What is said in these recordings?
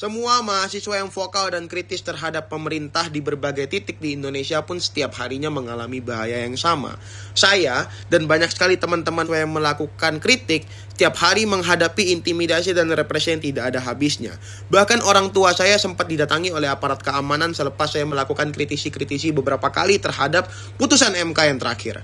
Semua mahasiswa yang vokal dan kritis terhadap pemerintah di berbagai titik di Indonesia pun setiap harinya mengalami bahaya yang sama. Saya dan banyak sekali teman-teman yang melakukan kritik tiap hari menghadapi intimidasi dan represi yang tidak ada habisnya. Bahkan orang tua saya sempat didatangi oleh aparat keamanan selepas saya melakukan kritisi beberapa kali terhadap putusan MK yang terakhir.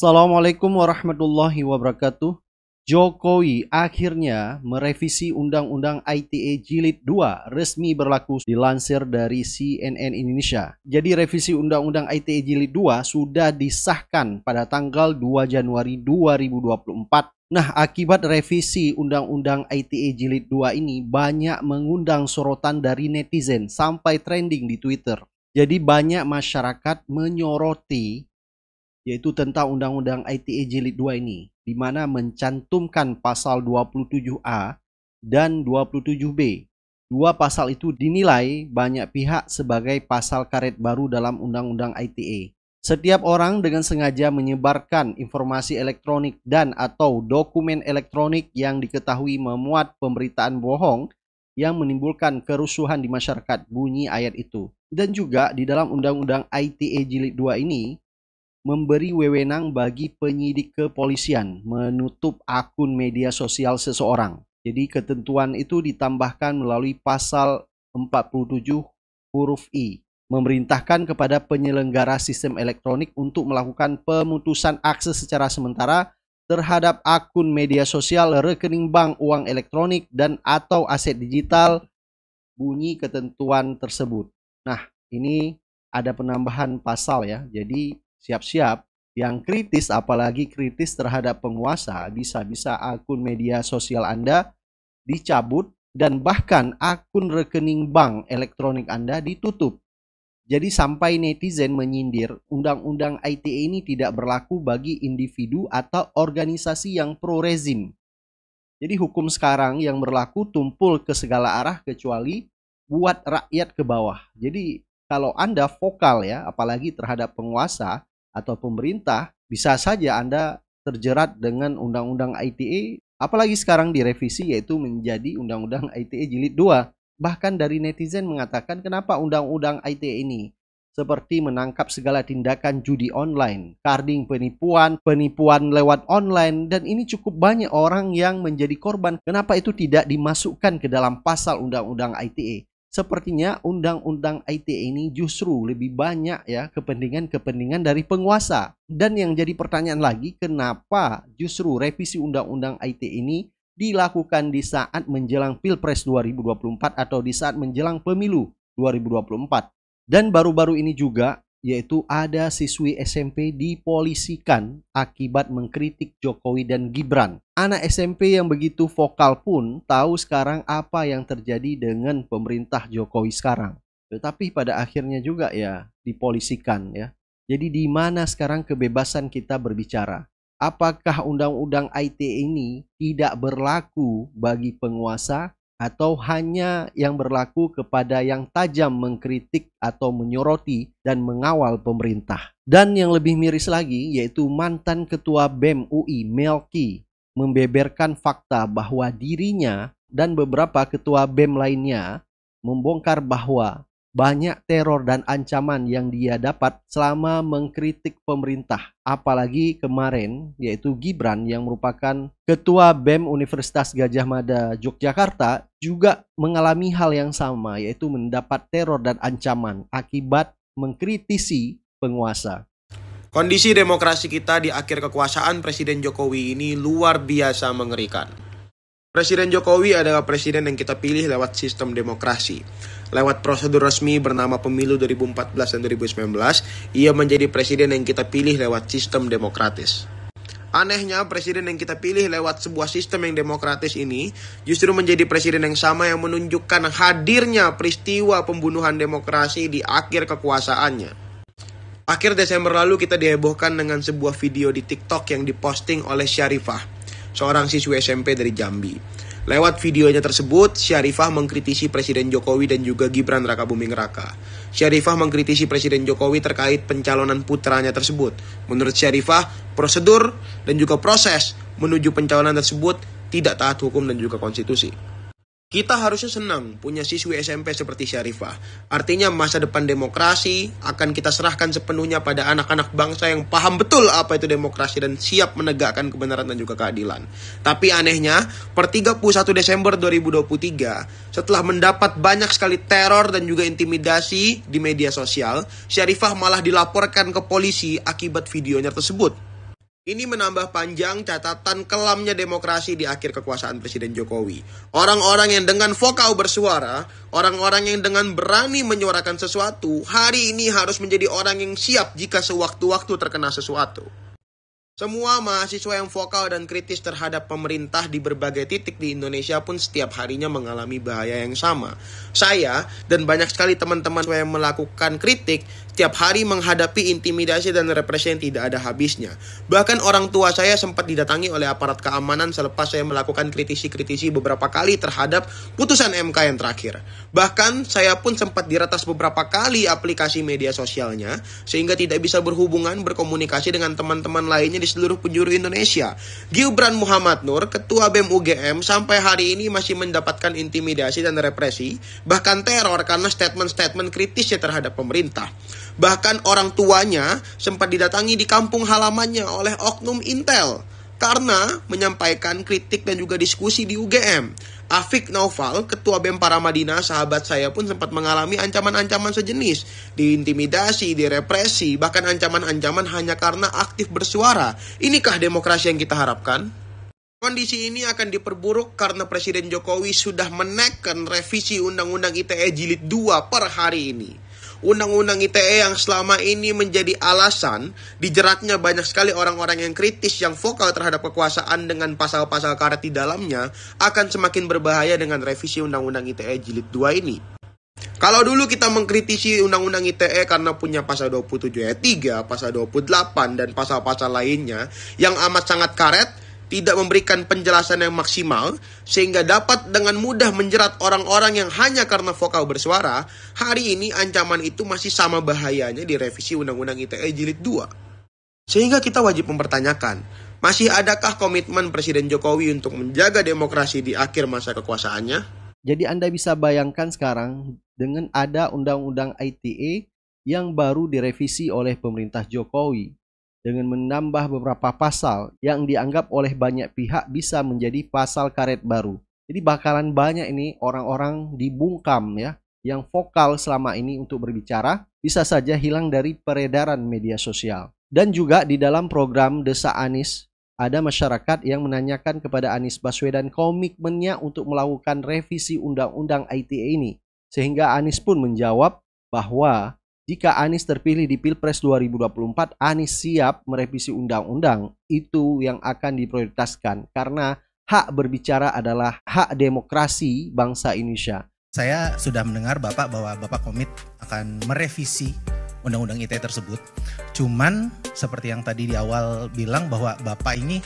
Assalamualaikum warahmatullahi wabarakatuh. Jokowi akhirnya merevisi Undang-Undang ITE Jilid 2 resmi berlaku, dilansir dari CNN Indonesia. Jadi revisi Undang-Undang ITE Jilid 2 sudah disahkan pada tanggal 2 Januari 2024. Nah, akibat revisi Undang-Undang ITE Jilid 2 ini banyak mengundang sorotan dari netizen sampai trending di Twitter. Jadi banyak masyarakat menyoroti yaitu tentang Undang-Undang ITE Jilid 2 ini, di mana mencantumkan pasal 27A dan 27B. Dua pasal itu dinilai banyak pihak sebagai pasal karet baru dalam Undang-Undang ITE. Setiap orang dengan sengaja menyebarkan informasi elektronik dan atau dokumen elektronik yang diketahui memuat pemberitaan bohong yang menimbulkan kerusuhan di masyarakat, bunyi ayat itu. Dan juga di dalam Undang-Undang ITE Jilid 2 ini memberi wewenang bagi penyidik kepolisian menutup akun media sosial seseorang. Jadi ketentuan itu ditambahkan melalui pasal 47 huruf I, memerintahkan kepada penyelenggara sistem elektronik untuk melakukan pemutusan akses secara sementara terhadap akun media sosial, rekening bank, uang elektronik, dan atau aset digital, bunyi ketentuan tersebut. Nah, ini ada penambahan pasal ya, jadi siap-siap yang kritis, apalagi kritis terhadap penguasa, bisa-bisa akun media sosial Anda dicabut dan bahkan akun rekening bank elektronik Anda ditutup. Jadi sampai netizen menyindir Undang-Undang ITE ini tidak berlaku bagi individu atau organisasi yang pro-rezim. Jadi hukum sekarang yang berlaku tumpul ke segala arah kecuali buat rakyat ke bawah. Jadi kalau Anda vokal ya, apalagi terhadap penguasa atau pemerintah, bisa saja Anda terjerat dengan Undang-Undang ITE, apalagi sekarang direvisi yaitu menjadi Undang-Undang ITE Jilid 2. Bahkan dari netizen mengatakan kenapa Undang-Undang ITE ini seperti menangkap segala tindakan judi online, carding penipuan lewat online, dan ini cukup banyak orang yang menjadi korban. Kenapa itu tidak dimasukkan ke dalam pasal Undang-Undang ITE? Sepertinya Undang-Undang ITE ini justru lebih banyak ya kepentingan dari penguasa. Dan yang jadi pertanyaan lagi, kenapa justru revisi Undang-Undang ITE ini dilakukan di saat menjelang Pilpres 2024 atau di saat menjelang Pemilu 2024. Dan baru-baru ini juga yaitu ada siswi SMP dipolisikan akibat mengkritik Jokowi dan Gibran. Anak SMP yang begitu vokal pun tahu sekarang apa yang terjadi dengan pemerintah Jokowi sekarang. Tetapi pada akhirnya juga ya dipolisikan ya. Jadi di mana sekarang kebebasan kita berbicara? Apakah Undang-Undang ITE ini tidak berlaku bagi penguasa atau hanya yang berlaku kepada yang tajam mengkritik atau menyoroti dan mengawal pemerintah? Dan yang lebih miris lagi yaitu mantan Ketua BEM UI Melki membeberkan fakta bahwa dirinya dan beberapa ketua BEM lainnya membongkar bahwa banyak teror dan ancaman yang dia dapat selama mengkritik pemerintah. Apalagi kemarin yaitu Gibran yang merupakan Ketua BEM Universitas Gadjah Mada Yogyakarta juga mengalami hal yang sama, yaitu mendapat teror dan ancaman akibat mengkritisi penguasa. Kondisi demokrasi kita di akhir kekuasaan Presiden Jokowi ini luar biasa mengerikan. Presiden Jokowi adalah presiden yang kita pilih lewat sistem demokrasi. Lewat prosedur resmi bernama Pemilu 2014 dan 2019, ia menjadi presiden yang kita pilih lewat sistem demokratis. Anehnya, presiden yang kita pilih lewat sebuah sistem yang demokratis ini justru menjadi presiden yang sama yang menunjukkan hadirnya peristiwa pembunuhan demokrasi di akhir kekuasaannya. Akhir Desember lalu kita dihebohkan dengan sebuah video di TikTok yang diposting oleh Syarifah, seorang siswi SMP dari Jambi. Lewat videonya tersebut, Syarifah mengkritisi Presiden Jokowi dan juga Gibran Rakabuming Raka. Syarifah mengkritisi Presiden Jokowi terkait pencalonan putranya tersebut. Menurut Syarifah, prosedur dan juga proses menuju pencalonan tersebut tidak taat hukum dan juga konstitusi. Kita harusnya senang punya siswi SMP seperti Syarifah. Artinya masa depan demokrasi akan kita serahkan sepenuhnya pada anak-anak bangsa yang paham betul apa itu demokrasi dan siap menegakkan kebenaran dan juga keadilan. Tapi anehnya, per 31 Desember 2023, setelah mendapat banyak sekali teror dan juga intimidasi di media sosial, Syarifah malah dilaporkan ke polisi akibat videonya tersebut. Ini menambah panjang catatan kelamnya demokrasi di akhir kekuasaan Presiden Jokowi. Orang-orang yang dengan vokal bersuara, orang-orang yang dengan berani menyuarakan sesuatu, hari ini harus menjadi orang yang siap jika sewaktu-waktu terkena sesuatu. Semua mahasiswa yang vokal dan kritis terhadap pemerintah di berbagai titik di Indonesia pun setiap harinya mengalami bahaya yang sama. Saya dan banyak sekali teman-teman yang melakukan kritik setiap hari menghadapi intimidasi dan represi yang tidak ada habisnya. Bahkan orang tua saya sempat didatangi oleh aparat keamanan selepas saya melakukan kritisi-kritisi beberapa kali terhadap putusan MK yang terakhir. Bahkan saya pun sempat diretas beberapa kali aplikasi media sosialnya sehingga tidak bisa berhubungan berkomunikasi dengan teman-teman lainnya di seluruh penjuru Indonesia. Gibran Muhammad Nur, Ketua BEM UGM, sampai hari ini masih mendapatkan intimidasi dan represi, bahkan teror karena statement-statement kritisnya terhadap pemerintah. Bahkan orang tuanya sempat didatangi di kampung halamannya oleh oknum Intel karena menyampaikan kritik dan juga diskusi di UGM. Afik Naufal, Ketua BEM Paramadina, sahabat saya pun sempat mengalami ancaman-ancaman sejenis, diintimidasi, direpresi, bahkan ancaman-ancaman hanya karena aktif bersuara. Inikah demokrasi yang kita harapkan? Kondisi ini akan diperburuk karena Presiden Jokowi sudah menekan revisi Undang-Undang ITE Jilid 2 per hari ini. Undang-Undang ITE yang selama ini menjadi alasan dijeratnya banyak sekali orang-orang yang kritis yang vokal terhadap kekuasaan dengan pasal-pasal karet di dalamnya akan semakin berbahaya dengan revisi Undang-Undang ITE Jilid 2 ini. Kalau dulu kita mengkritisi Undang-Undang ITE karena punya pasal 27 ayat 3, pasal 28 dan pasal-pasal lainnya yang amat sangat karet, tidak memberikan penjelasan yang maksimal, sehingga dapat dengan mudah menjerat orang-orang yang hanya karena vokal bersuara, hari ini ancaman itu masih sama bahayanya di revisi Undang-Undang ITE Jilid 2. Sehingga kita wajib mempertanyakan, masih adakah komitmen Presiden Jokowi untuk menjaga demokrasi di akhir masa kekuasaannya? Jadi Anda bisa bayangkan sekarang dengan ada Undang-Undang ITE yang baru direvisi oleh pemerintah Jokowi, dengan menambah beberapa pasal yang dianggap oleh banyak pihak bisa menjadi pasal karet baru. Jadi bakalan banyak ini orang-orang dibungkam ya, yang vokal selama ini untuk berbicara, bisa saja hilang dari peredaran media sosial. Dan juga di dalam program Desa Anies, ada masyarakat yang menanyakan kepada Anies Baswedan komitmennya untuk melakukan revisi Undang-Undang ITE ini. Sehingga Anies pun menjawab bahwa jika Anies terpilih di Pilpres 2024, Anies siap merevisi undang-undang. Itu yang akan diprioritaskan karena hak berbicara adalah hak demokrasi bangsa Indonesia. Saya sudah mendengar Bapak bahwa Bapak komit akan merevisi undang-undang ITE tersebut. Cuman seperti yang tadi di awal bilang bahwa Bapak ini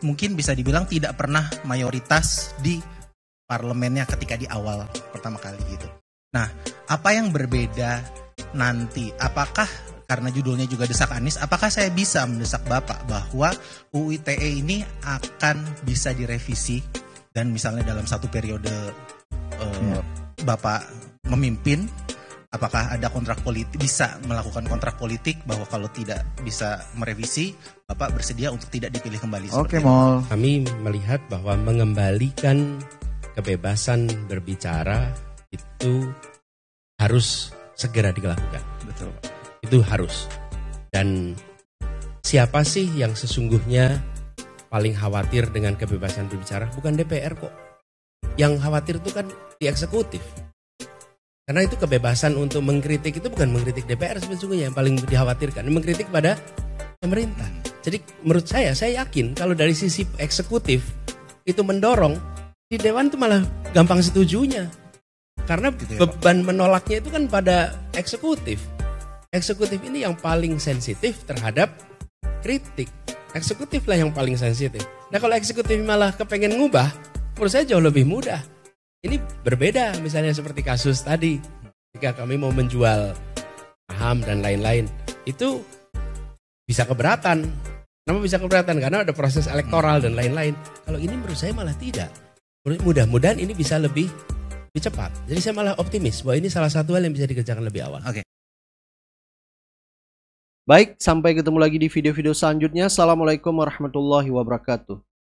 mungkin bisa dibilang tidak pernah mayoritas di parlemennya ketika di awal pertama kali gitu. Nah, apa yang berbeda nanti? Apakah karena judulnya juga Desak Anies, apakah saya bisa mendesak Bapak bahwa UU ITE ini akan bisa direvisi dan misalnya dalam satu periode Bapak memimpin, apakah ada kontrak politik, bisa melakukan kontrak politik bahwa kalau tidak bisa merevisi, Bapak bersedia untuk tidak dipilih kembali? Oke, Mol. Kami melihat bahwa mengembalikan kebebasan berbicara itu harus segera dilakukan. Betul. Itu harus. Dan siapa sih yang sesungguhnya paling khawatir dengan kebebasan berbicara? Bukan DPR kok. Yang khawatir itu kan di eksekutif. Karena itu kebebasan untuk mengkritik itu bukan mengkritik DPR sesungguhnya yang paling dikhawatirkan. Mengkritik pada pemerintah. Jadi menurut saya yakin kalau dari sisi eksekutif itu mendorong, di Dewan itu malah gampang setujunya. Karena beban menolaknya itu kan pada eksekutif. Eksekutif ini yang paling sensitif terhadap kritik. Eksekutif lah yang paling sensitif. Nah kalau eksekutif malah kepengen ngubah, menurut saya jauh lebih mudah. Ini berbeda misalnya seperti kasus tadi. Jika kami mau menjual saham dan lain-lain, itu bisa keberatan. Kenapa bisa keberatan? Karena ada proses elektoral dan lain-lain. Kalau ini menurut saya malah tidak. Mudah-mudahan ini bisa lebih cepat. Jadi saya malah optimis bahwa ini salah satu hal yang bisa dikerjakan lebih awal. Oke. Baik, sampai ketemu lagi di video-video selanjutnya. Assalamualaikum warahmatullahi wabarakatuh.